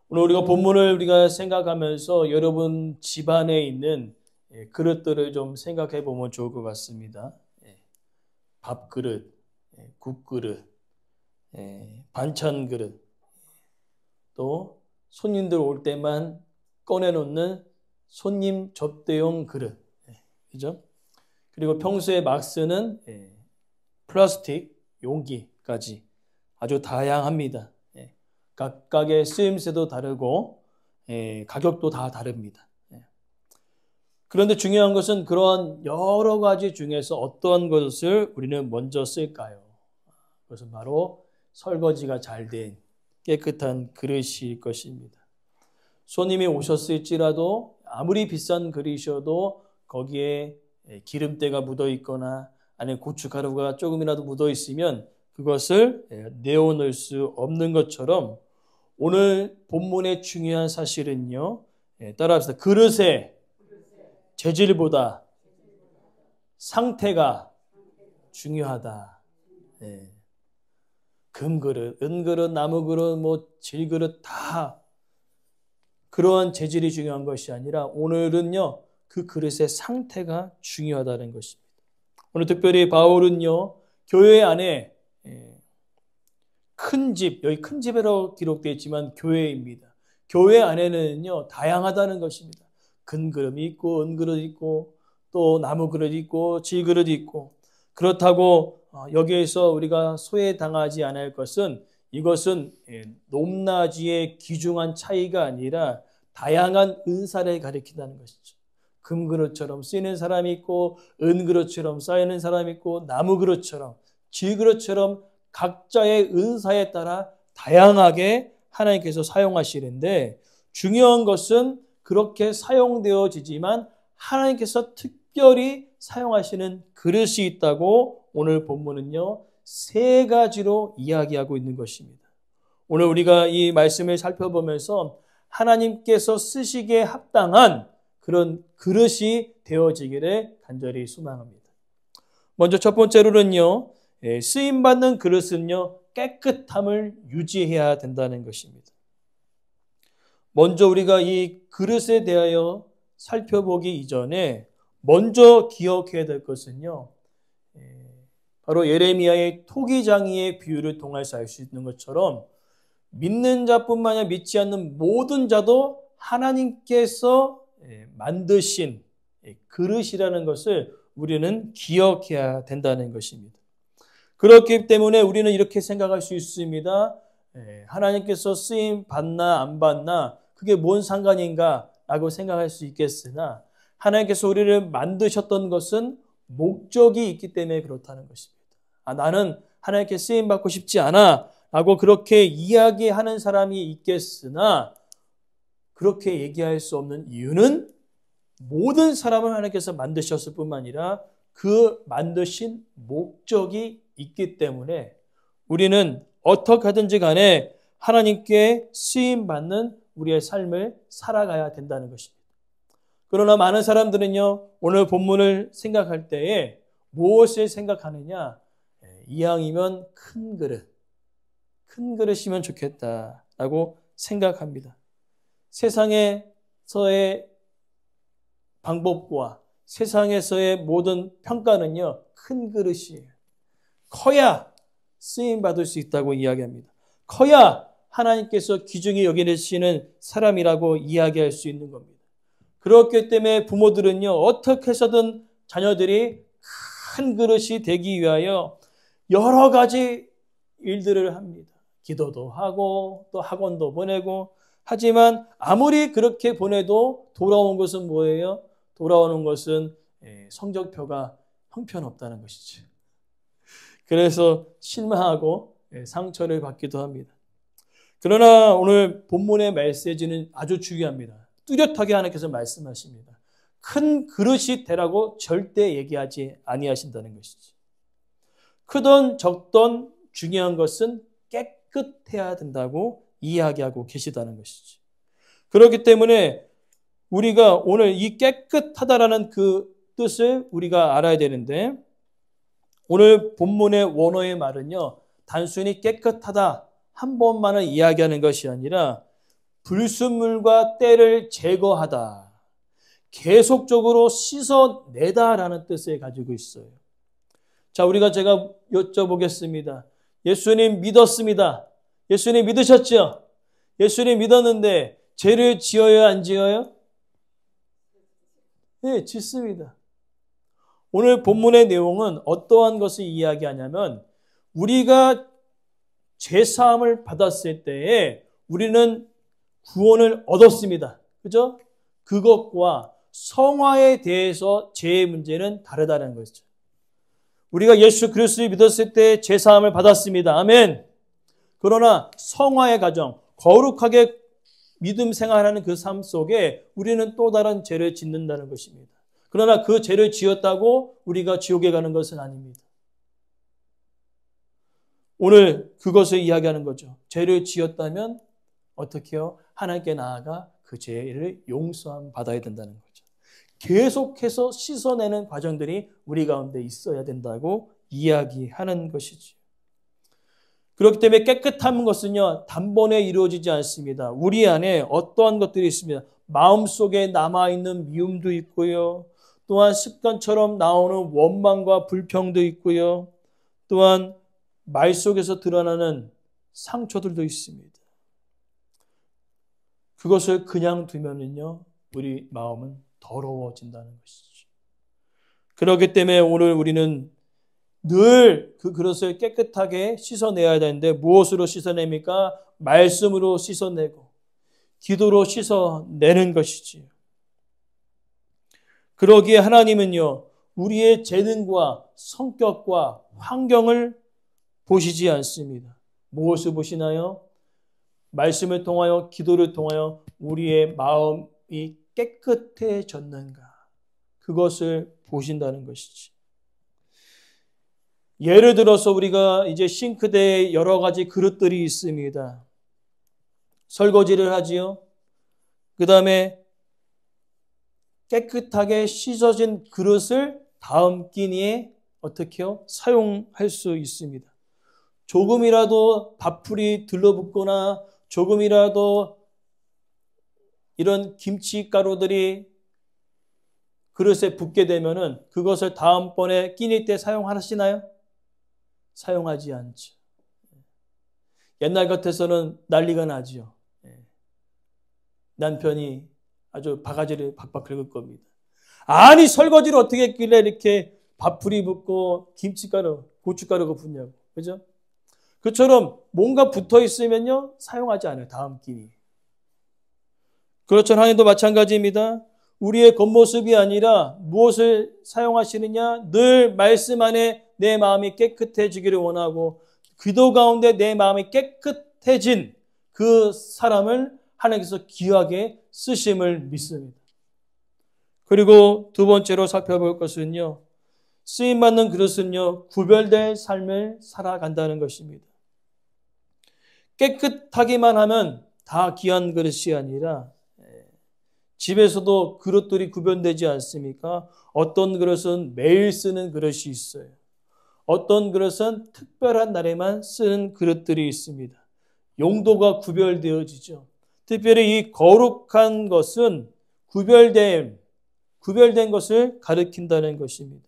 오늘 우리가 본문을 우리가 생각하면서 여러분 집안에 있는 그릇들을 좀 생각해 보면 좋을 것 같습니다. 밥그릇, 국그릇, 반찬 그릇, 또 손님들 올 때만 꺼내놓는 손님 접대용 그릇, 그죠? 그리고 평소에 막 쓰는 플라스틱 용기까지 아주 다양합니다. 각각의 쓰임새도 다르고 가격도 다 다릅니다. 그런데 중요한 것은 그러한 여러 가지 중에서 어떤 것을 우리는 먼저 쓸까요? 그것은 바로 설거지가 잘 된 깨끗한 그릇일 것입니다. 손님이 오셨을지라도 아무리 비싼 그릇이어도 거기에 기름때가 묻어 있거나 안에 고춧가루가 조금이라도 묻어 있으면 그것을 내어놓을 수 없는 것처럼 오늘 본문의 중요한 사실은요. 따라합시다. 그릇의 재질보다 상태가 중요하다. 금그릇, 은그릇, 나무그릇, 질그릇 다 그러한 재질이 중요한 것이 아니라 오늘은요. 그 그릇의 상태가 중요하다는 것입니다. 오늘 특별히 바울은요. 교회 안에 큰 집, 여기 큰 집이라고 기록되어 있지만 교회입니다. 교회 안에는요. 다양하다는 것입니다. 금그릇이 있고 은그릇이 있고 또 나무그릇이 있고 질그릇이 있고 그렇다고 여기에서 우리가 소외당하지 않을 것은 이것은 높낮이의 귀중한 차이가 아니라 다양한 은사를 가리킨다는 것이죠. 금그릇처럼 쓰이는 사람이 있고 은그릇처럼 쌓이는 사람이 있고 나무그릇처럼 질그릇처럼 각자의 은사에 따라 다양하게 하나님께서 사용하시는데 중요한 것은 그렇게 사용되어지지만 하나님께서 특별히 사용하시는 그릇이 있다고 오늘 본문은요. 세 가지로 이야기하고 있는 것입니다. 오늘 우리가 이 말씀을 살펴보면서 하나님께서 쓰시기에 합당한 그런 그릇이 되어지기를 간절히 소망합니다. 먼저 첫 번째로는요. 쓰임받는 그릇은요. 깨끗함을 유지해야 된다는 것입니다. 먼저 우리가 이 그릇에 대하여 살펴보기 이전에 먼저 기억해야 될 것은요. 바로 예레미야의 토기장이의 비유를 통해서 알 수 있는 것처럼 믿는 자뿐만 아니라 믿지 않는 모든 자도 하나님께서 만드신 그릇이라는 것을 우리는 기억해야 된다는 것입니다. 그렇기 때문에 우리는 이렇게 생각할 수 있습니다. 하나님께서 쓰임 받나 안 받나 그게 뭔 상관인가 라고 생각할 수 있겠으나 하나님께서 우리를 만드셨던 것은 목적이 있기 때문에 그렇다는 것입니다. 나는 하나님께 쓰임 받고 싶지 않아 라고 그렇게 이야기하는 사람이 있겠으나 그렇게 얘기할 수 없는 이유는 모든 사람을 하나님께서 만드셨을 뿐만 아니라 그 만드신 목적이 있기 때문에 우리는 어떻게 하든지 간에 하나님께 쓰임받는 우리의 삶을 살아가야 된다는 것입니다. 그러나 많은 사람들은요. 오늘 본문을 생각할 때에 무엇을 생각하느냐. 이왕이면 큰 그릇이면 좋겠다라고 생각합니다. 세상에서의 방법과 세상에서의 모든 평가는요. 큰 그릇이에요. 커야 쓰임받을 수 있다고 이야기합니다. 커야 하나님께서 귀중히 여기시는 사람이라고 이야기할 수 있는 겁니다. 그렇기 때문에 부모들은요. 어떻게 해서든 자녀들이 큰 그릇이 되기 위하여 여러 가지 일들을 합니다. 기도도 하고 또 학원도 보내고 하지만 아무리 그렇게 보내도 돌아온 것은 뭐예요? 돌아오는 것은 성적표가 형편없다는 것이죠. 그래서 실망하고 상처를 받기도 합니다. 그러나 오늘 본문의 메시지는 아주 중요합니다. 뚜렷하게 하나님께서 말씀하십니다. 큰 그릇이 되라고 절대 얘기하지 아니하신다는 것이죠. 크던 적던 중요한 것은 깨끗해야 된다고 이야기하고 계시다는 것이죠. 그렇기 때문에 우리가 오늘 이 깨끗하다라는 그 뜻을 우리가 알아야 되는데 오늘 본문의 원어의 말은요. 단순히 깨끗하다 한 번만을 이야기하는 것이 아니라 불순물과 때를 제거하다. 계속적으로 씻어내다라는 뜻을 가지고 있어요. 자, 제가 여쭤보겠습니다. 예수님 믿었습니다. 예수님 믿으셨죠? 예수님 믿었는데 죄를 지어요, 안 지어요? 네, 짓습니다. 오늘 본문의 내용은 어떠한 것을 이야기하냐면 우리가 죄사함을 받았을 때에 우리는 구원을 얻었습니다. 그죠? 그것과 성화에 대해서 죄의 문제는 다르다는 것이죠. 우리가 예수 그리스도를 믿었을 때 죄사함을 받았습니다. 아멘. 그러나 성화의 과정, 거룩하게 믿음 생활하는 그 삶 속에 우리는 또 다른 죄를 짓는다는 것입니다. 그러나 그 죄를 지었다고 우리가 지옥에 가는 것은 아닙니다. 오늘 그것을 이야기하는 거죠. 죄를 지었다면 어떻게 해요? 하나님께 나아가 그 죄를 용서함 받아야 된다는 거죠. 계속해서 씻어내는 과정들이 우리 가운데 있어야 된다고 이야기하는 것이죠. 그렇기 때문에 깨끗한 것은요, 단번에 이루어지지 않습니다. 우리 안에 어떠한 것들이 있습니다. 마음속에 남아있는 미움도 있고요. 또한 습관처럼 나오는 원망과 불평도 있고요. 또한 말 속에서 드러나는 상처들도 있습니다. 그것을 그냥 두면은요, 우리 마음은 더러워진다는 것이죠. 그렇기 때문에 오늘 우리는 늘 그 그릇을 깨끗하게 씻어내야 되는데 무엇으로 씻어냅니까? 말씀으로 씻어내고 기도로 씻어내는 것이지요. 그러기에 하나님은요, 우리의 재능과 성격과 환경을 보시지 않습니다. 무엇을 보시나요? 말씀을 통하여 기도를 통하여 우리의 마음이 깨끗해졌는가? 그것을 보신다는 것이지. 예를 들어서 우리가 이제 싱크대에 여러 가지 그릇들이 있습니다. 설거지를 하지요. 그 다음에 깨끗하게 씻어진 그릇을 다음 끼니에 어떻게 해요? 사용할 수 있습니다. 조금이라도 밥풀이 들러붙거나 조금이라도 이런 김치가루들이 그릇에 붙게 되면은 그것을 다음번에 끼니 때 사용하시나요? 사용하지 않죠. 옛날 같아서는 난리가 나지요. 남편이 아주 바가지를 박박 긁을 겁니다. 아니 설거지를 어떻게 했길래 이렇게 밥풀이 붙고 김치가루, 고춧가루가 붙냐고. 그죠? 그처럼 뭔가 붙어 있으면요 사용하지 않아요. 다음 끼니. 그렇죠. 하나님도 마찬가지입니다. 우리의 겉모습이 아니라 무엇을 사용하시느냐? 늘 말씀 안에 내 마음이 깨끗해지기를 원하고 기도 가운데 내 마음이 깨끗해진 그 사람을 하나님께서 귀하게 쓰심을 믿습니다. 그리고 두 번째로 살펴볼 것은요. 쓰임받는 그릇은요. 구별될 삶을 살아간다는 것입니다. 깨끗하기만 하면 다 귀한 그릇이 아니라 집에서도 그릇들이 구별되지 않습니까? 어떤 그릇은 매일 쓰는 그릇이 있어요. 어떤 그릇은 특별한 날에만 쓰는 그릇들이 있습니다. 용도가 구별되어지죠. 특별히 이 거룩한 것은 구별된 것을 가리킨다는 것입니다.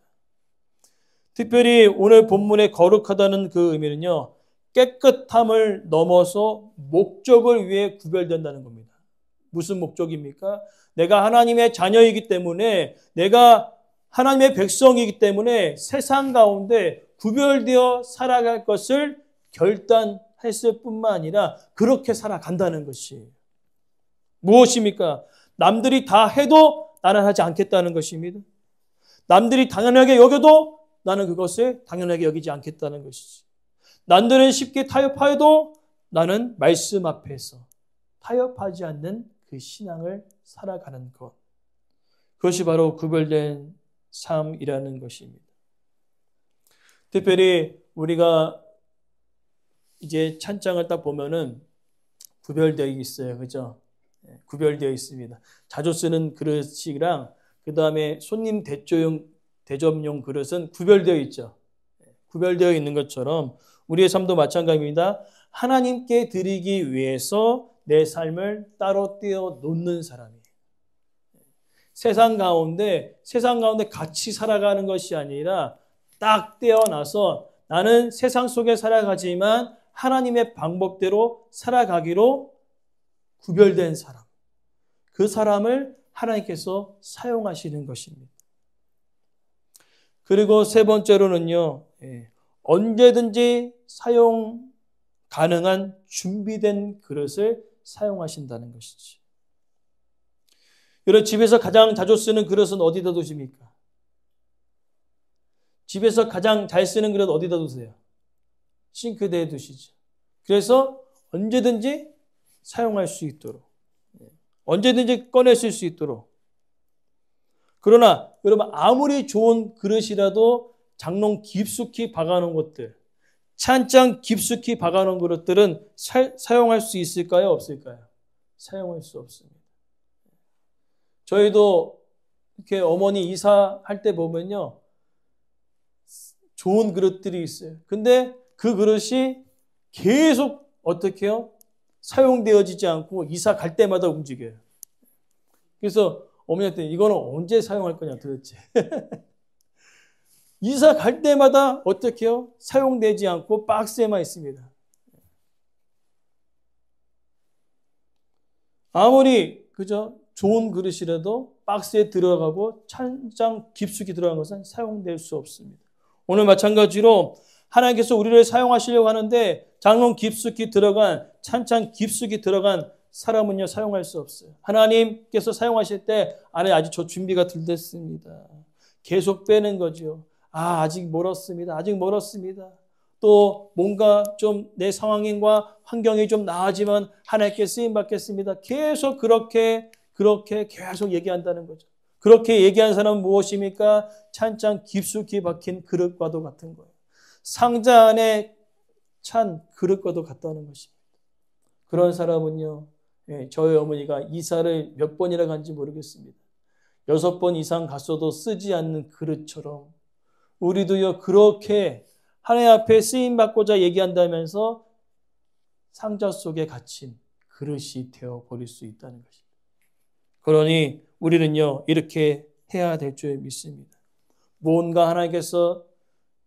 특별히 오늘 본문의 거룩하다는 그 의미는요. 깨끗함을 넘어서 목적을 위해 구별된다는 겁니다. 무슨 목적입니까? 내가 하나님의 자녀이기 때문에 내가 하나님의 백성이기 때문에 세상 가운데 구별되어 살아갈 것을 결단했을 뿐만 아니라 그렇게 살아간다는 것이 무엇입니까? 남들이 다 해도 나는 하지 않겠다는 것입니다. 남들이 당연하게 여겨도 나는 그것을 당연하게 여기지 않겠다는 것이지. 남들은 쉽게 타협하여도 나는 말씀 앞에서 타협하지 않는 그 신앙을 살아가는 것. 그것이 바로 구별된 삶이라는 것입니다. 특별히 우리가 이제 찬장을 딱 보면은 구별되어 있어요. 그죠? 구별되어 있습니다. 자주 쓰는 그릇이랑 그 다음에 손님 대접용 그릇은 구별되어 있죠. 구별되어 있는 것처럼 우리의 삶도 마찬가지입니다. 하나님께 드리기 위해서 내 삶을 따로 떼어 놓는 사람이에요. 세상 가운데 같이 살아가는 것이 아니라 딱 떼어놔서 나는 세상 속에 살아가지만 하나님의 방법대로 살아가기로 구별된 사람. 그 사람을 하나님께서 사용하시는 것입니다. 그리고 세 번째로는요, 언제든지 사용 가능한 준비된 그릇을 사용하신다는 것이지. 여러분, 집에서 가장 자주 쓰는 그릇은 어디다 두십니까? 집에서 가장 잘 쓰는 그릇 어디다 두세요? 싱크대에 두시죠. 그래서 언제든지 사용할 수 있도록, 언제든지 꺼내실 수 있도록. 그러나 여러분, 아무리 좋은 그릇이라도 장롱 깊숙이 박아놓은 것들, 찬장 깊숙이 박아놓은 그릇들은 사용할 수 있을까요? 없을까요? 사용할 수 없습니다. 저희도 이렇게 어머니 이사할 때 보면요, 좋은 그릇들이 있어요. 근데 그 그릇이 계속 어떻게 해요? 사용되어지지 않고 이사 갈 때마다 움직여요. 그래서 어머니한테 이거는 언제 사용할 거냐 도대체. 이사 갈 때마다 어떻게 해요? 사용되지 않고 박스에만 있습니다. 아무리 그저 좋은 그릇이라도 박스에 들어가고 찬장 깊숙이 들어간 것은 사용될 수 없습니다. 오늘 마찬가지로 하나님께서 우리를 사용하시려고 하는데 장롱 깊숙이 들어간, 찬장 깊숙이 들어간 사람은요, 사용할 수 없어요. 하나님께서 사용하실 때 안에 아직 저 준비가 덜 됐습니다. 계속 빼는 거죠. 아직 멀었습니다. 아직 멀었습니다. 또 뭔가 좀 내 상황과 환경이 좀 나아지면 하나님께 쓰임 받겠습니다. 계속 그렇게 계속 얘기한다는 거죠. 그렇게 얘기한 사람은 무엇입니까? 찬장 깊숙이 박힌 그릇과도 같은 거예요. 상자 안에 찬 그릇과도 같다는 것입니다. 그런 사람은요, 저희 어머니가 이사를 몇 번이나 간지 모르겠습니다. 6번 이상 갔어도 쓰지 않는 그릇처럼 우리도요, 그렇게 하나님 앞에 쓰임받고자 얘기한다면서 상자 속에 갇힌 그릇이 되어버릴 수 있다는 것입니다. 그러니 우리는요, 이렇게 해야 될 줄 믿습니다. 뭔가 하나님께서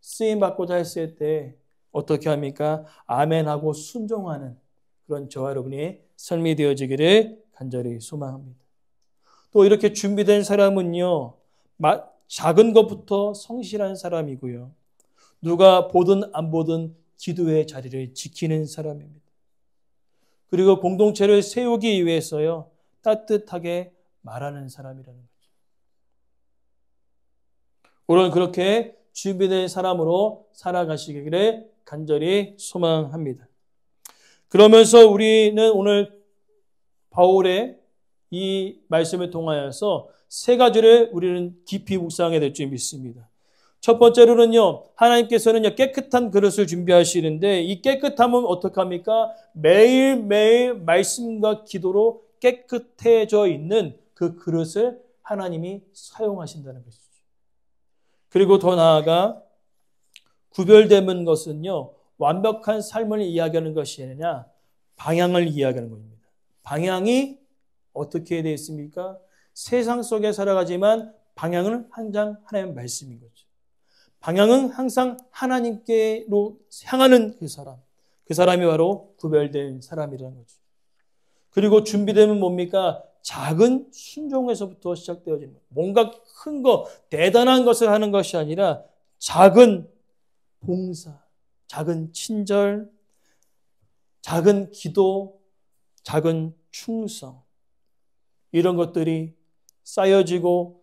쓰임받고자 했을 때 어떻게 합니까? 아멘하고 순종하는 그런 저와 여러분의 삶이 되어지기를 간절히 소망합니다. 또 이렇게 준비된 사람은요, 작은 것부터 성실한 사람이고요. 누가 보든 안 보든 기도의 자리를 지키는 사람입니다. 그리고 공동체를 세우기 위해서요, 따뜻하게 말하는 사람이라는 거죠. 오늘 그렇게 준비된 사람으로 살아가시기를 간절히 소망합니다. 그러면서 우리는 오늘 바울의 이 말씀을 통하여서 세 가지를 우리는 깊이 묵상하게 될 줄 믿습니다. 첫 번째로는요, 하나님께서는 깨끗한 그릇을 준비하시는데 이 깨끗함은 어떻게 합니까? 매일매일 말씀과 기도로 깨끗해져 있는 그 그릇을 하나님이 사용하신다는 것이죠. 그리고 더 나아가 구별되는 것은요, 완벽한 삶을 이야기하는 것이 아니라 방향을 이야기하는 것입니다. 방향이 어떻게 되어 있습니까? 세상 속에 살아가지만 방향은 항상 하나님의 말씀인 거죠. 방향은 항상 하나님께로 향하는 그 사람이 바로 구별된 사람이라는 거죠. 그리고 준비되면 뭡니까? 작은 순종에서부터 시작되어지는 거예요. 뭔가 큰 거, 대단한 것을 하는 것이 아니라 작은 봉사, 작은 친절, 작은 기도, 작은 충성, 이런 것들이 쌓여짐을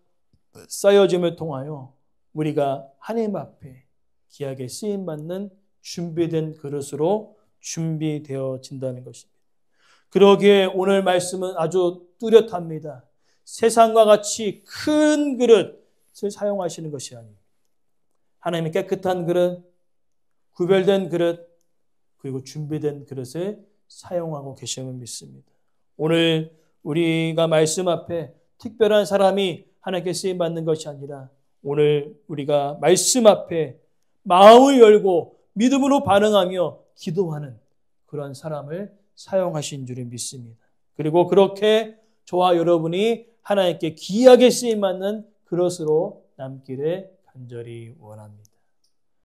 통하여 우리가 하나님 앞에 귀하게 쓰임받는 준비된 그릇으로 준비되어진다는 것입니다. 그러기에 오늘 말씀은 아주 뚜렷합니다. 세상과 같이 큰 그릇을 사용하시는 것이 아닙니다. 하나님의 깨끗한 그릇, 구별된 그릇, 그리고 준비된 그릇을 사용하고 계심을 믿습니다. 오늘 우리가 말씀 앞에 특별한 사람이 하나님께 쓰임받는 것이 아니라 오늘 우리가 말씀 앞에 마음을 열고 믿음으로 반응하며 기도하는 그런 사람을 사용하신 줄을 믿습니다. 그리고 그렇게 저와 여러분이 하나님께 귀하게 쓰임받는 그릇으로 남기를 간절히 원합니다.